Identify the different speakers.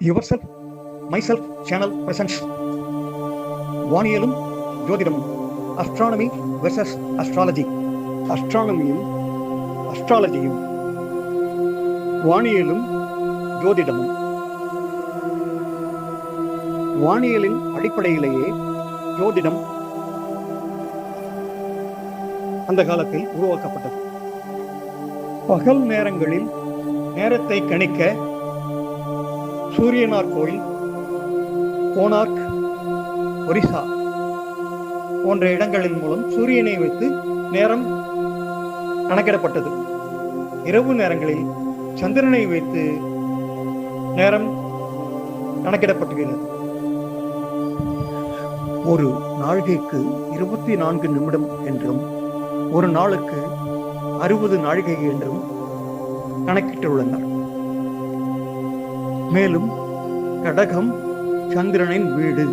Speaker 1: Your self myself channel presence வானியலும் ஜோதிடமும் astronomy versus astrology. அஸ்ட்ரானமியும் அஸ்ட்ராலஜியும் வானியலும் ஜோதிடமும். வானியலின் அடிப்படையிலேயே ஜோதிடம் அந்த காலத்தில் உருவாக்கப்பட்டது. பகல் நேரங்களில் நேரத்தை கணிக்க சூரியனார் கோயில், கோனார்க், ஒரிசா போன்ற இடங்களின் மூலம் சூரியனை வைத்து நேரம் கணக்கிடப்பட்டது. இரவு நேரங்களில் சந்திரனை வைத்து நேரம் கணக்கிடப்பட்டுகிறது. ஒரு நாழிகைக்கு 24 நிமிடம் என்றும் ஒரு நாளுக்கு 60 நாழிகை என்றும் கணக்கிட்டுள்ளனர். மேலும் கடகம் சந்திரனின் வீடு